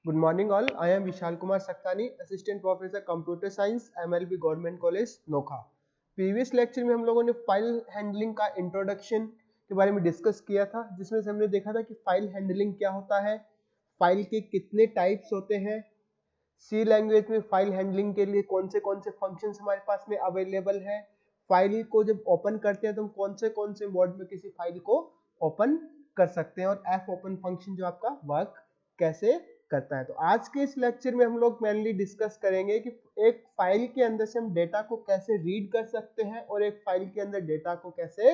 Good morning all. I am Vishal Kumar Saktani, Assistant Professor Computer Science, MLB Government College, Nokha. Previous lecture में हम लोगों ने file handling का introduction के बारे में डिस्कस किया था, जिसमें से हमने देखा था कि फाइल हैंडलिंग क्या होता है, फाइल के कितने टाइप्स होते हैं, सी लैंग्वेज में फाइल हैंडलिंग के लिए कौन से फंक्शंस हमारे पास में अवेलेबल है, फाइल को जब ओपन करते हैं तो हम कौन से मोड में किसी फाइल को ओपन कर सकते हैं, और एफ ओपन फंक्शन जो आपका वर्क कैसे करता है। तो आज के इस लेक्चर में हम लोग मेनली डिस्कस करेंगे कि एक फाइल के अंदर से हम डेटा को कैसे रीड कर सकते हैं और एक फाइल के अंदर डेटा को कैसे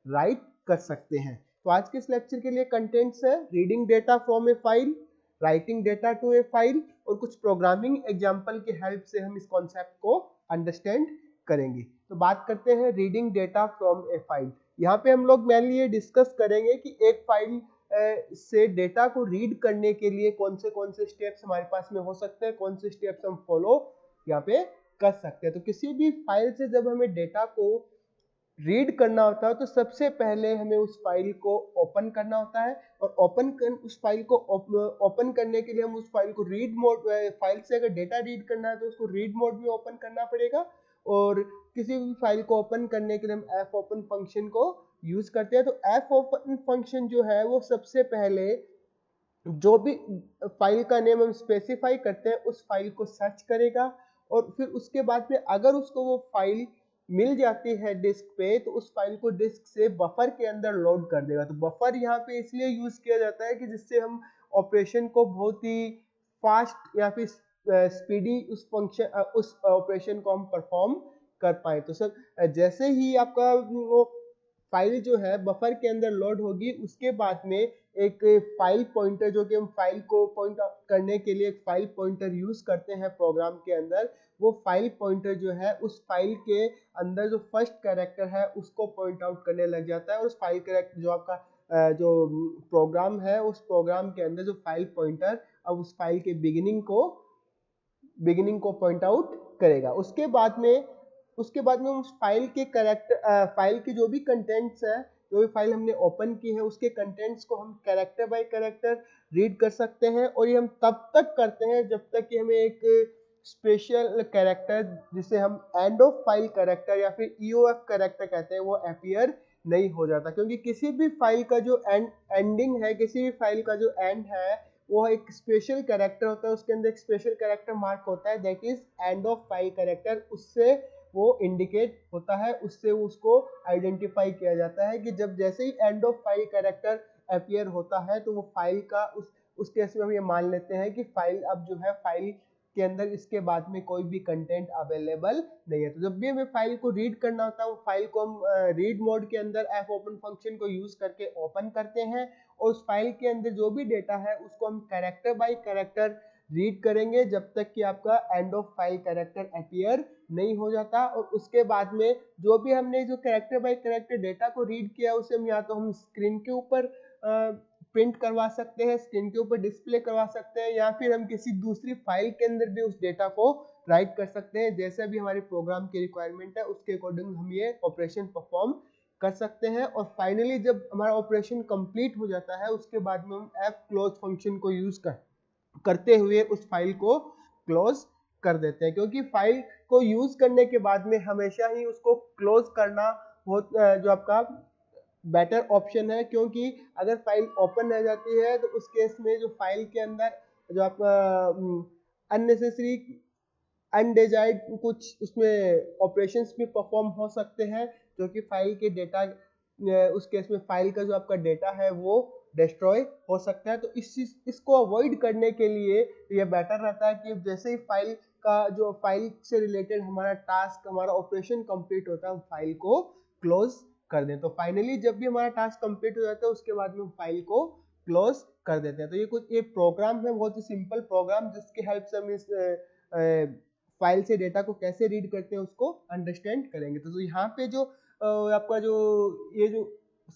राइट कर सकते हैं। तो आज के इस लेक्चर के लिए कंटेंट्स है reading data from a file, writing data to a file, और कुछ प्रोग्रामिंग एग्जांपल की हेल्प से हम इस कॉन्सेप्ट को अंडरस्टैंड करेंगे। तो बात करते हैं reading data from a file. यहाँ पे हम लोग मेनली ये डिस्कस करेंगे कि एक फाइल से डेटा को रीड करने के लिए कौन से स्टेप्स हमारे पास में हो सकते हैं, कौन से स्टेप्स हम फॉलो यहाँ पे कर सकते हैं। तो किसी भी फाइल से जब हमें डेटा को रीड करना होता है तो सबसे पहले हमें उस फाइल को ओपन करना होता है, और उस फाइल को ओपन करने के लिए हम उस फाइल को रीड मोड, फाइल से अगर डेटा रीड करना है तो उसको रीड मोड में ओपन करना पड़ेगा, और किसी भी फाइल को ओपन करने के लिए हम एफ ओपन फंक्शन को यूज करते हैं। तो एफ ओपन फंक्शन जो है वो सबसे पहले जो भी फाइल का नेम हम स्पेसिफाई करते हैं उस फाइल को सर्च करेगा, और फिर उसके बाद में अगर उसको वो फाइल मिल जाती है डिस्क पे तो उस फाइल को डिस्क से बफर के अंदर लोड कर देगा। तो बफर यहाँ पे इसलिए यूज किया जाता है कि जिससे हम ऑपरेशन को बहुत ही फास्ट या फिर स्पीडी उस ऑपरेशन को हम परफॉर्म कर पाए। तो सर जैसे ही आपका वो फाइल जो है बफर के अंदर लोड होगी, उसके बाद में एक फाइल पॉइंटर, जो कि हम फाइल को पॉइंट करने के लिए एक फाइल पॉइंटर यूज करते हैं प्रोग्राम के अंदर, वो फाइल पॉइंटर जो है उस फाइल के अंदर जो फर्स्ट कैरेक्टर है उसको पॉइंट आउट करने लग जाता है, और उस फाइल कैरेक्टर जो आपका जो प्रोग्राम है उस प्रोग्राम के अंदर जो फाइल पॉइंटर अब उस फाइल के बिगिनिंग को पॉइंट आउट करेगा। उसके बाद में उस फाइल के फाइल की जो भी कंटेंट्स है, जो भी फाइल हमने ओपन की है उसके कंटेंट्स को हम कैरेक्टर बाय कैरेक्टर रीड कर सकते हैं, और ये हम तब तक करते हैं जब तक कि हमें एक स्पेशल कैरेक्टर जिसे हम एंड ऑफ फाइल कैरेक्टर या फिर ईओएफ कैरेक्टर कहते हैं वो अपीयर नहीं हो जाता। क्योंकि किसी भी फाइल का जो एंडिंग है, किसी भी फाइल का जो एंड है वो एक स्पेशल कैरेक्टर होता है, उसके अंदर एक स्पेशल कैरेक्टर मार्क होता है, that is and of file character. उससे वो इंडिकेट होता है, उससे उसको आइडेंटिफाई किया जाता है कि जब जैसे ही end of file character appear होता है तो वो फाइल का उस केस में हम ये मान लेते हैं कि फाइल अब जो है फाइल के अंदर इसके बाद में कोई भी कंटेंट अवेलेबल नहीं है। तो जब भी हमें फाइल को रीड करना होता है वो फाइल को हम रीड मोड के अंदर एफ ओपन फंक्शन को यूज करके ओपन करते हैं, और उस फाइल के अंदर जो भी डेटा है उसको हम कैरेक्टर बाय कैरेक्टर रीड करेंगे जब तक कि आपका and of file character appear नहीं हो जाता। और उसके बाद में जो भी हमने जो कैरेक्टर बाय कैरेक्टर डेटा को रीड किया उसे हम या तो हम स्क्रीन के ऊपर प्रिंट करवा सकते हैं, स्क्रीन के ऊपर डिस्प्ले करवा सकते हैं, या फिर हम किसी दूसरी फाइल के अंदर भी उस डेटा को राइट कर सकते हैं। जैसे भी हमारे प्रोग्राम की रिक्वायरमेंट है उसके अकॉर्डिंग हम ये ऑपरेशन परफॉर्म कर सकते हैं। और फाइनली जब हमारा ऑपरेशन कंप्लीट हो जाता है उसके बाद में हम एफ क्लोज फंक्शन को यूज करते हुए उस फाइल को क्लोज कर देते हैं, क्योंकि फाइल को यूज करने के बाद में हमेशा ही उसको क्लोज करना जो आपका बेटर ऑप्शन है। क्योंकि अगर फाइल ओपन रह जाती है तो उस केस में जो फाइल के अंदर जो आपका अननेसेसरी अनडिजायर्ड कुछ उसमें ऑपरेशंस भी परफॉर्म हो सकते हैं, जो कि फाइल के डेटा उस केस में फाइल का जो आपका डेटा है वो डिस्ट्रॉय हो सकता है। तो इसको अवॉइड करने के लिए ये बेटर रहता है कि जैसे ही फाइल से रिलेटेड हमारा टास्क, हमारा ऑपरेशन कंप्लीट होता है हम फाइल को क्लोज कर दें। तो फाइनली जब भी हमारा टास्क कंप्लीट हो जाता है उसके बाद में हम फाइल को क्लोज कर देते हैं। तो ये प्रोग्राम है, बहुत ही सिंपल प्रोग्राम, जिसकी हेल्प से हम इस फाइल से डेटा को कैसे रीड करते हैं उसको अंडरस्टैंड करेंगे। तो यहाँ पे जो आपका जो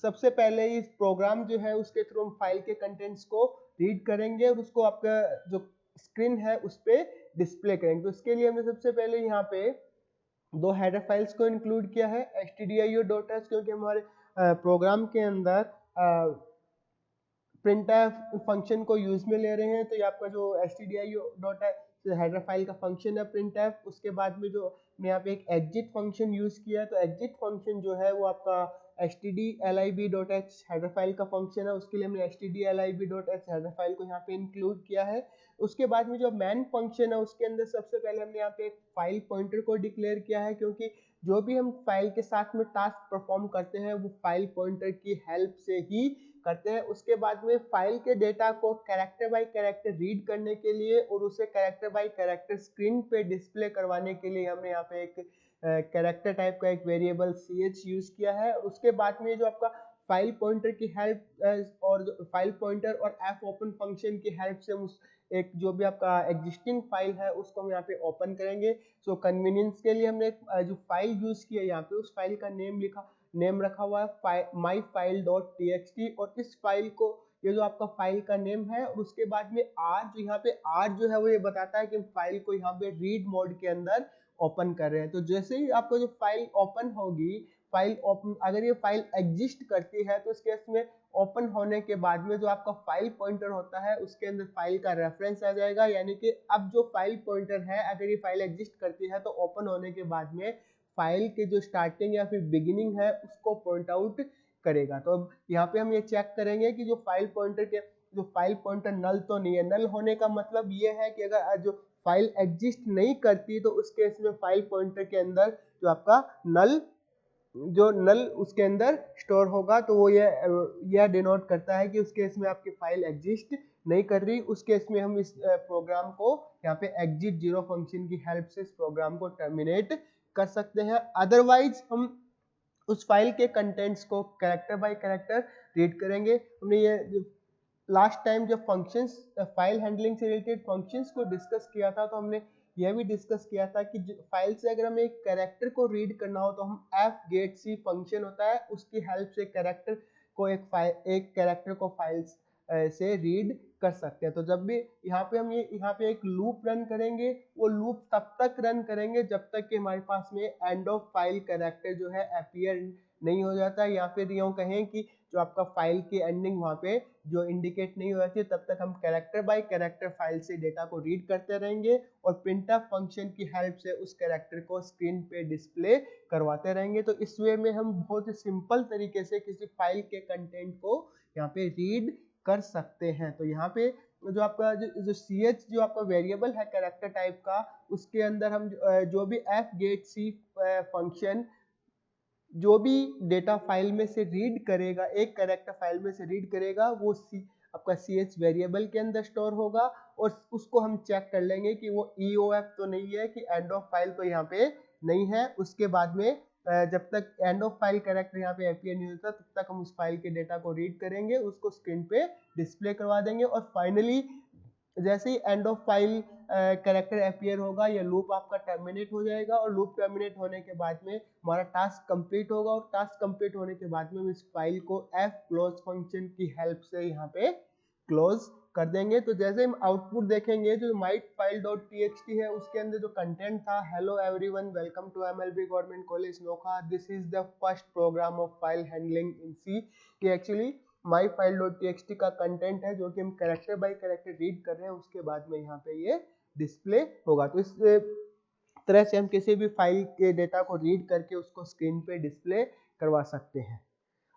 सबसे पहले इस प्रोग्राम जो है उसके थ्रू हम फाइल के कंटेंट्स को रीड करेंगे और उसको आपका जो स्क्रीन है उस पर डिस्प्ले करेंगे। तो इसके लिए हमने सबसे पहले यहाँ पे दो हेडर फाइल्स को इंक्लूड किया है, stdio.h, क्योंकि हमारे प्रोग्राम के अंदर printf फंक्शन को यूज में ले रहे हैं, तो ये आपका जो stdio डॉट है हेडर फाइल का फंक्शन है printf। उसके बाद में जो मैं यहाँ पे एक exit फंक्शन यूज किया, तो exit फंक्शन जो है वो आपका stdlib.h हेडर फाइल का फंक्शन है, उसके लिए हमने stdlib.h हेडर फाइल को यहाँ पे इंक्लूड किया है। उसके बाद में जो मैन फंक्शन है उसके अंदर सबसे पहले हमने यहाँ पे एक फाइल पॉइंटर को डिक्लेयर किया है, क्योंकि जो भी हम फाइल के साथ में टास्क परफॉर्म करते हैं वो फाइल पॉइंटर की हेल्प से ही करते हैं। उसके बाद में फाइल के डेटा को कैरेक्टर बाय कैरेक्टर रीड करने के लिए और उसे कैरेक्टर बाय कैरेक्टर स्क्रीन पे डिस्प्ले करवाने के लिए हमने यहाँ पे एक कैरेक्टर टाइप का एक वेरिएबल ch यूज किया है। उसके बाद में जो आपका फाइल पॉइंटर की हेल्प और फाइल पॉइंटर और f ओपन फंक्शन की हेल्प से उस एक जो भी आपका एग्जिस्टिंग फाइल है उसको हम यहाँ पे ओपन करेंगे। सो कन्वीनियंस के लिए हमने जो फाइल यूज की है यहाँ पे उस फाइल का नेम रखा हुआ है myfile.txt, और इस फाइल को ये जो आपका फाइल का नेम है और उसके बाद में r जो यहाँ पे r जो है वो ये बताता है कि फाइल को यहाँ पे रीड मोड के अंदर ओपन कर रहे हैं। तो जैसे ही आपको जो फाइल ओपन होगी, फाइल ओपन अगर ये फाइल एग्जिस्ट करती है तो इस केस में ओपन होने के बाद में जो आपका फाइल पॉइंटर होता है उसके अंदर फाइल का रेफरेंस आ जाएगा, यानी कि अब जो फाइल पॉइंटर है अगर ये फाइल एग्जिस्ट करती है तो ओपन होने के बाद में फाइल के जो स्टार्टिंग या फिर बिगिनिंग है उसको पॉइंट आउट करेगा। तो अब यहाँ पे हम ये चेक करेंगे कि जो फाइल पॉइंटर नल तो नहीं है। नल होने का मतलब ये है कि अगर जो फाइल एग्जिस्ट नहीं करती तो उस केस में फाइल पॉइंटर के अंदर जो आपका नल उसके अंदर स्टोर होगा, तो वो यह डिनोट करता है कि उस केस में आपकी फाइल एग्जिस्ट नहीं कर रही। उस केस में हम इस प्रोग्राम को यहाँ पे एग्जिट जीरो फंक्शन की हेल्प से इस प्रोग्राम को टर्मिनेट कर सकते हैं। अदरवाइज हम उस फाइल के कंटेंट्स को कैरेक्टर बाय कैरेक्टर रीड करेंगे। हमने ये लास्ट टाइम जब फंक्शंस फाइल हैंडलिंग से रिलेटेड फंक्शंस को डिस्कस किया था तो हमने यह भी डिस्कस किया था कि फाइल से अगर हमें एक कैरेक्टर को रीड करना हो तो हम fgetc फंक्शन होता है उसकी हेल्प से कैरेक्टर को एक कैरेक्टर को फाइल से रीड कर सकते हैं। तो जब भी यहाँ पे एक लूप रन करेंगे, वो लूप तब तक रन करेंगे जब तक कि हमारे पास में एंड ऑफ फाइल कैरेक्टर जो है अपीयर नहीं हो जाता है, या फिर यूँ कहें कि जो आपका फाइल की एंडिंग वहाँ पे जो इंडिकेट नहीं हो जाती है, तब तक हम कैरेक्टर बाय कैरेक्टर फाइल से डेटा को रीड करते रहेंगे और प्रिंटफ फंक्शन की हेल्प से उस कैरेक्टर को स्क्रीन पे डिस्प्ले करवाते रहेंगे। तो इस वे में हम बहुत ही सिंपल तरीके से किसी फाइल के कंटेंट को यहाँ पे रीड कर सकते हैं। तो यहाँ पे जो आपका जो ch जो आपका वेरिएबल है कैरेक्टर टाइप का, उसके अंदर हम जो भी fgetc फंक्शन जो भी डेटा फाइल में से रीड करेगा, एक कैरेक्टर फाइल में से रीड करेगा, वो आपका ch वेरिएबल के अंदर स्टोर होगा और उसको हम चेक कर लेंगे कि वो eof तो नहीं है, कि एंड ऑफ फाइल तो यहाँ पे नहीं है। उसके बाद में जब तक एंड ऑफ फाइल कैरेक्टर यहाँ पे अपीयर नहीं होता तब तक हम उस फाइल के डेटा को रीड करेंगे, उसको स्क्रीन पे डिस्प्ले करवा देंगे और फाइनली जैसे ही end of file character appear होगा ये लूप आपका टर्मिनेट हो जाएगा और लूप टर्मिनेट होने के बाद में हमारा टास्क कंप्लीट होगा और टास्क कंप्लीट होने के बाद में हम इस फाइल को fclose फंक्शन की हेल्प से यहाँ पे क्लोज कर देंगे। तो जैसे हम आउटपुट देखेंगे जो myfile.txt है उसके अंदर जो कंटेंट था, hello everyone, welcome to MLB government college Nokha, this is the first program of file handling in C, कि एक्चुअली myfile.txt का कंटेंट है जो कि हम कैरेक्टर बाय कैरेक्टर रीड कर रहे हैं, उसके बाद में यहाँ पे ये डिस्प्ले होगा। तो इस तरह से हम किसी भी फाइल के डेटा को रीड करके उसको स्क्रीन पे डिस्प्ले करवा सकते हैं।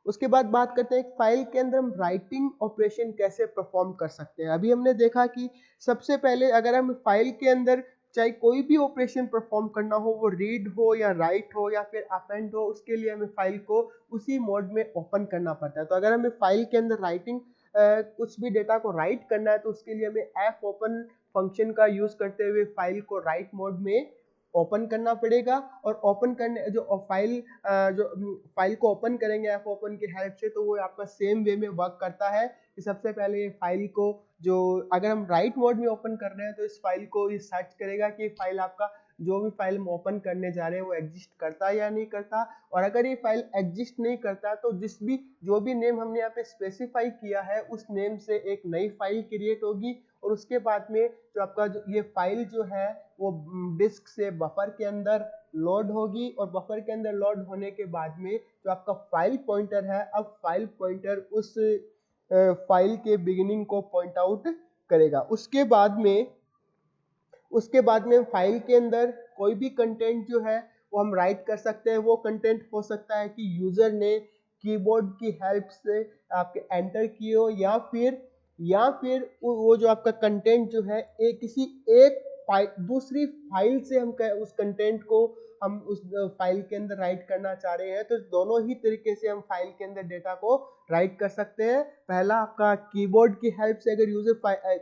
उसके बाद बात करते हैं एक फाइल के अंदर हम राइटिंग ऑपरेशन कैसे परफॉर्म कर सकते हैं। अभी हमने देखा कि सबसे पहले अगर हम फाइल के अंदर चाहे कोई भी ऑपरेशन परफॉर्म करना हो, वो रीड हो या राइट हो या फिर अपेंड हो, उसके लिए हमें फाइल को उसी मोड में ओपन करना पड़ता है। तो अगर हमें फाइल के अंदर राइटिंग कुछ भी डेटा को राइट करना है तो उसके लिए हमें f ओपन फंक्शन का यूज करते हुए फाइल को राइट मोड में ओपन करना पड़ेगा। और ओपन करने जो फाइल को ओपन करेंगे f ओपन की हेल्प से, तो वो आपका सेम वे में वर्क करता है कि सबसे पहले फाइल को जो अगर हम राइट मोड में ओपन कर रहे हैं तो इस फाइल को ये सर्च करेगा कि फाइल आपका जो भी फाइल हम ओपन करने जा रहे हैं वो एग्जिस्ट करता है या नहीं करता, और अगर ये फाइल एग्जिस्ट नहीं करता तो जो भी नेम हमने यहाँ पे स्पेसिफाई किया है उस नेम से एक नई फाइल क्रिएट होगी और उसके बाद में जो आपका ये फाइल जो है वो डिस्क से बफर के अंदर लोड होगी और बफर के अंदर लोड होने के बाद में जो आपका फाइल पॉइंटर है, अब फाइल पॉइंटर उस फाइल के बिगिनिंग को पॉइंट आउट करेगा। उसके बाद में फाइल के अंदर कोई भी कंटेंट जो है वो हम राइट कर सकते हैं। वो कंटेंट हो सकता है कि यूजर ने कीबोर्ड की हेल्प से आपके एंटर किए हो, या फिर वो जो आपका कंटेंट जो है किसी एक दूसरी फाइल से हम उस कंटेंट को हम उस फाइल के अंदर राइट करना चाह रहे हैं। तो दोनों ही तरीके से हम फाइल के अंदर डेटा को राइट कर सकते हैं। पहला आपका कीबोर्ड की हेल्प से अगर यूजर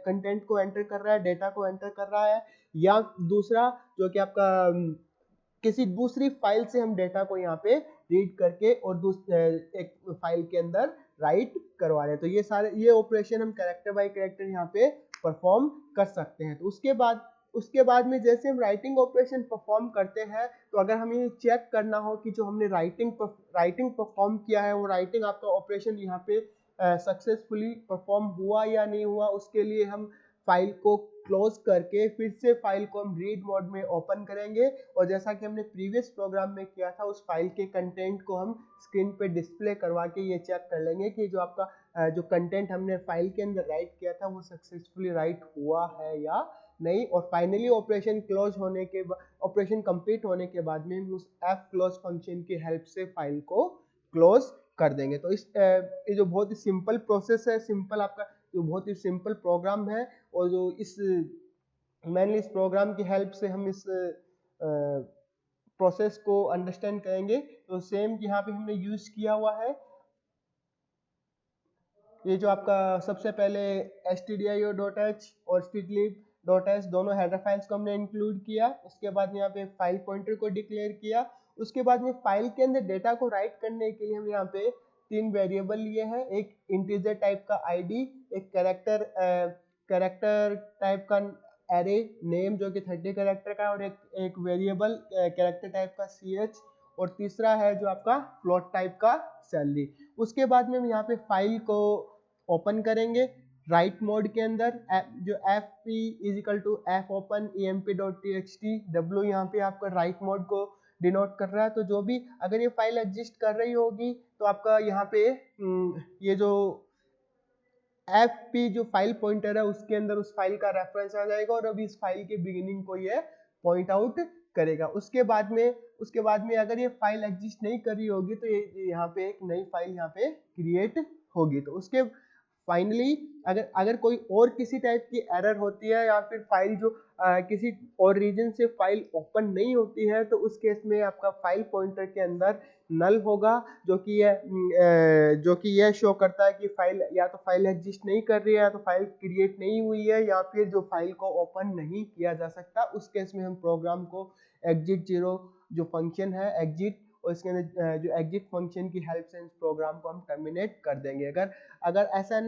कंटेंट को एंटर कर रहा है, डेटा को एंटर कर रहा है, या दूसरा जो कि आपका किसी दूसरी फाइल से हम डेटा को यहाँ पे रीड करके और एक फाइल के अंदर राइट करवा रहे हैं। तो ये ऑपरेशन हम कैरेक्टर बाय कैरेक्टर यहाँ पे परफॉर्म कर सकते हैं। तो उसके बाद में जैसे हम राइटिंग ऑपरेशन परफॉर्म करते हैं, तो अगर हमें चेक करना हो कि जो हमने राइटिंग परफॉर्म किया है, वो राइटिंग आपका ऑपरेशन यहाँ पे सक्सेसफुली परफॉर्म हुआ या नहीं हुआ, उसके लिए हम फाइल को क्लोज करके फिर से फाइल को हम रीड मोड में ओपन करेंगे, और जैसा कि हमने प्रीवियस प्रोग्राम में किया था, उस फाइल के कंटेंट को हम स्क्रीन पे डिस्प्ले करवा के ये चेक कर लेंगे कि जो आपका जो कंटेंट हमने फाइल के अंदर राइट किया था वो सक्सेसफुली राइट हुआ है या नहीं। और फाइनली ऑपरेशन कंप्लीट होने के बाद में हम उस एफ क्लोज फंक्शन की हेल्प से फाइल को क्लोज कर देंगे। तो ये जो बहुत ही सिंपल प्रोसेस है, जो बहुत ही सिंपल प्रोग्राम है, और जो मेनली इस प्रोग्राम की हेल्प से हम इस प्रोसेस को अंडरस्टैंड करेंगे। तो सेम यहाँ पे हमने यूज किया हुआ है, ये जो आपका सबसे पहले stdio.h और streetlib.h दोनों हेडर फाइल्स को हमने इंक्लूड किया। उसके बाद यहाँ पे फाइल पॉइंटर को डिक्लेयर किया। उसके बाद में फाइल के अंदर डेटा को राइट करने के लिए हम यहाँ पे 3 वेरिएबल लिए हैं, एक इंटीजर टाइप का id, एक कैरेक्टर टाइप का एरे नेम जो कि 30 कैरेक्टर का, और एक वेरिएबल कैरेक्टर टाइप का ch, और तीसरा है जो आपका फ्लोट टाइप का सैलरी। उसके बाद में हम यहाँ पे फाइल को ओपन करेंगे राइट मोड के अंदर, जो fp f open emp.txt, w यहाँ पे आपका राइट मोड को डिनोट कर रहा है। तो जो भी अगर ये फाइल एग्जिस्ट कर रही होगी तो आपका यहाँ पे ये जो fp जो फाइल पॉइंटर है उसके अंदर उस फाइल का रेफरेंस आ जाएगा, और अभी इस फाइल के बिगिनिंग को ये पॉइंट आउट करेगा। उसके बाद में अगर ये फाइल एग्जिस्ट नहीं कर रही होगी तो ये यहाँ पे एक नई फाइल यहाँ पे क्रिएट होगी। तो उसके फाइनली अगर कोई और किसी टाइप की एरर होती है, या फिर फाइल जो किसी और रीजन से फाइल ओपन नहीं होती है, तो उस केस में आपका फाइल पॉइंटर के अंदर नल होगा, जो कि यह शो करता है कि फाइल एग्जिस्ट नहीं कर रही है, या तो फाइल क्रिएट नहीं हुई है, या फिर जो फाइल को ओपन नहीं किया जा सकता। उस केस में हम प्रोग्राम को एग्जिट 0 जो फंक्शन है एग्जिट, और इसके अंदर जो एग्जिट फंक्शन की हेल्प से इस प्रोग्राम को हम टर्मिनेट कर देंगे। अगर ऐसा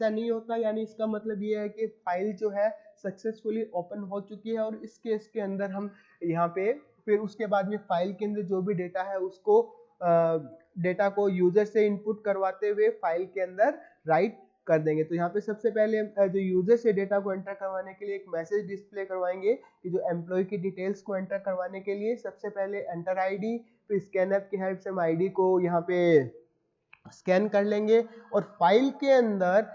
नहीं होता, यानी इसका मतलब ये है कि फाइल जो है सक्सेसफुली ओपन हो चुकी है, और इस केस के अंदर हम यहाँ पे फिर उसके बाद में फाइल के अंदर जो भी डेटा है उसको डेटा को यूजर से इनपुट करवाते हुए फाइल के अंदर राइट कर देंगे। तो यहाँ पे सबसे पहले हम जो यूजर से डेटा को एंटर करवाने के लिए एक मैसेज डिस्प्ले करवाएंगे कि जो एम्प्लॉय की डिटेल्स को एंटर करवाने के लिए सबसे पहले एंटर आईडी, फिर स्कैनअप की हेल्प से हम आईडी को यहाँ पे स्कैन कर लेंगे, और फाइल के अंदर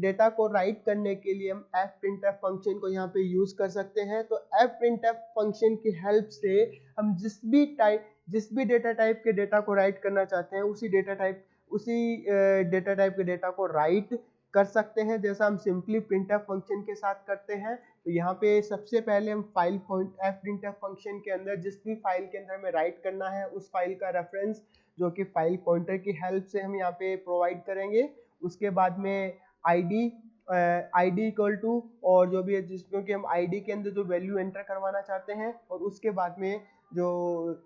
डेटा को राइट करने के लिए हम fprintf फंक्शन को यहाँ पे यूज कर सकते हैं। तो fprintf फंक्शन की हेल्प से हम जिस भी डेटा टाइप के डेटा को राइट करना चाहते हैं उसी डेटा टाइप के डेटा को राइट कर सकते हैं, जैसा हम सिंपली printf फंक्शन के साथ करते हैं। तो यहाँ पे सबसे पहले हम fprintf फंक्शन के अंदर जिस भी फाइल के अंदर हमें राइट करना है उस फाइल का रेफरेंस जो कि फाइल पॉइंटर की हेल्प से हम यहाँ पे प्रोवाइड करेंगे। उसके बाद में आईडी इक्वल टू, और जो भी है जिसमें कि हम आईडी के अंदर जो वैल्यू एंटर करवाना चाहते हैं, और उसके बाद में जो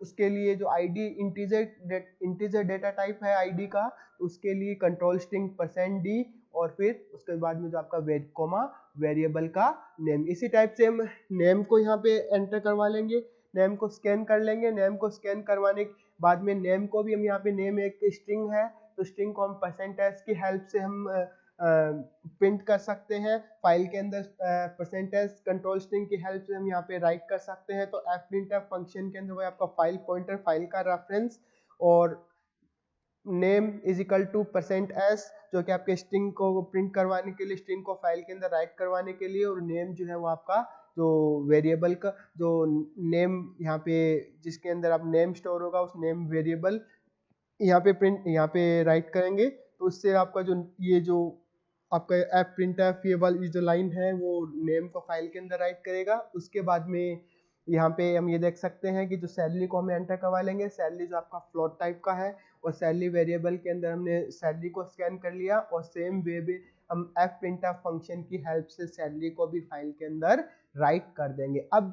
उसके लिए जो आईडी इंटीजर डेटा टाइप है आईडी का, उसके लिए कंट्रोल स्ट्रिंग %d, और फिर उसके बाद में जो आपका वेरिएबल का नेम। इसी टाइप से हम नेम को यहाँ पे एंटर करवा लेंगे, नेम को स्कैन कर लेंगे। नेम को स्कैन करवाने के बाद में नेम को भी हम यहाँ पे नेम एक स्ट्रिंग है, तो स्ट्रिंग को हम % की हेल्प से हम प्रिंट कर सकते हैं फाइल के अंदर। % कंट्रोल स्ट्रिंग की हेल्प से हम यहाँ पे राइट कर सकते हैं। तो fprintf फंक्शन के अंदर वो आपका फाइल पॉइंटर, फाइल का रेफरेंस, और name is equal to %s, जो कि आपके स्ट्रिंग को प्रिंट करवाने के लिए, स्ट्रिंग को फाइल के अंदर राइट करवाने के लिए, और नेम जो है वो आपका जो वेरिएबल का जो नेम यहाँ पे जिसके अंदर आप नेम स्टोर होगा उस नेम वेरिएबल यहाँ पे राइट करेंगे। तो उससे आपका जो ये जो आपका एफ प्रिंट एफ ये वाली जो लाइन है वो नेम को फाइल के अंदर राइट करेगा। उसके बाद में यहाँ पे हम ये देख सकते हैं कि जो सैलरी को हमें एंटर करवा लेंगे, सैलरी जो आपका फ्लोट टाइप का है, और सैलरी वेरिएबल के अंदर हमने सैलरी को स्कैन कर लिया, और सेम वे में हम एफ प्रिंट एफ फंक्शन की हेल्प से सैलरी को भी फाइल के अंदर राइट कर देंगे। अब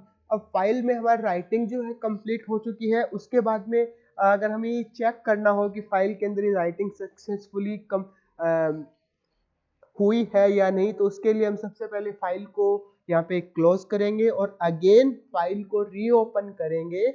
फाइल में हमारी राइटिंग जो है कंप्लीट हो चुकी है। उसके बाद में अगर हमें ये चेक करना हो कि फाइल के अंदर ये राइटिंग सक्सेसफुली हुई है या नहीं, तो उसके लिए हम सबसे पहले फाइल को यहाँ पे क्लोज करेंगे और अगेन फाइल को रीओपन करेंगे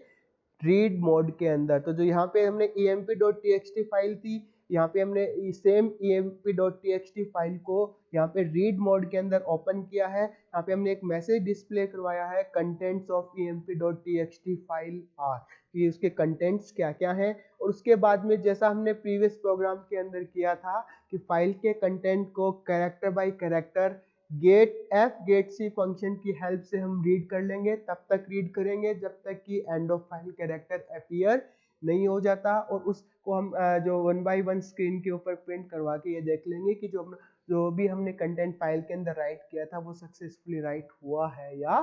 रीड मोड के अंदर। तो जो यहाँ पे हमने emp.txt फाइल थी, यहाँ पे हमने सेम emp.txt फाइल को यहाँ पे रीड मोड के अंदर ओपन किया है। यहाँ पे हमने एक मैसेज डिस्प्ले करवाया है contents of emp.txt file are, कि उसके कंटेंट्स क्या क्या हैं। और उसके बाद में जैसा हमने प्रीवियस प्रोग्राम के अंदर किया था कि फाइल के कंटेंट को character by character get C function की हेल्प से हम रीड कर लेंगे। तब तक रीड करेंगे जब तक कि and of file character appear नहीं हो जाता, और उसको हम जो 1 बाय 1 स्क्रीन के ऊपर प्रिंट करवा के ये देख लेंगे कि जो भी हमने कंटेंट फाइल के अंदर राइट किया था वो सक्सेसफुली राइट हुआ है या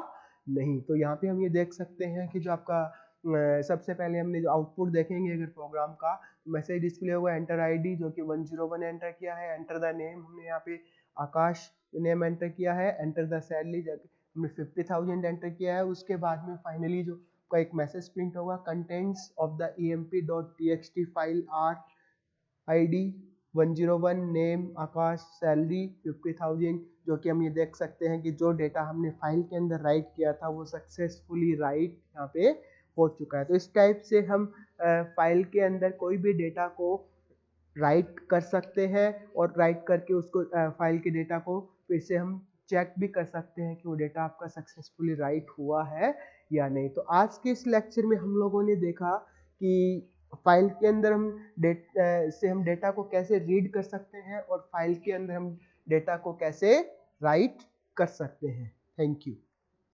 नहीं। तो यहाँ पे हम ये देख सकते हैं कि जो आपका सबसे पहले हमने जो आउटपुट देखेंगे अगर प्रोग्राम का, मैसेज डिस्प्ले होगा एंटर आईडी जो कि 101 एंटर किया है, एंटर द नेम हमने यहाँ पे आकाश नेम एंटर किया है, एंटर द सैलरी हमने 50,000 एंटर किया है। उसके बाद में फाइनली जो का एक मैसेज प्रिंट होगा contents of the emp.txt file are ID 101 name Akash salary 50,000, जो कि हम ये देख सकते हैं कि जो डेटा हमने फाइल के अंदर राइट किया था वो सक्सेसफुली राइट यहाँ पे हो चुका है। तो इस टाइप से हम फाइल के अंदर कोई भी डेटा को राइट कर सकते हैं, और राइट करके उसको फाइल के डेटा को फिर से हम चेक भी कर सकते हैं कि वो डेटा आपका सक्सेसफुली राइट हुआ है या नहीं। तो आज के इस लेक्चर में हम लोगों ने देखा कि फाइल के अंदर हम डेटा को कैसे रीड कर सकते हैं, और फाइल के अंदर हम डेटा को कैसे राइट कर सकते हैं। Thank you.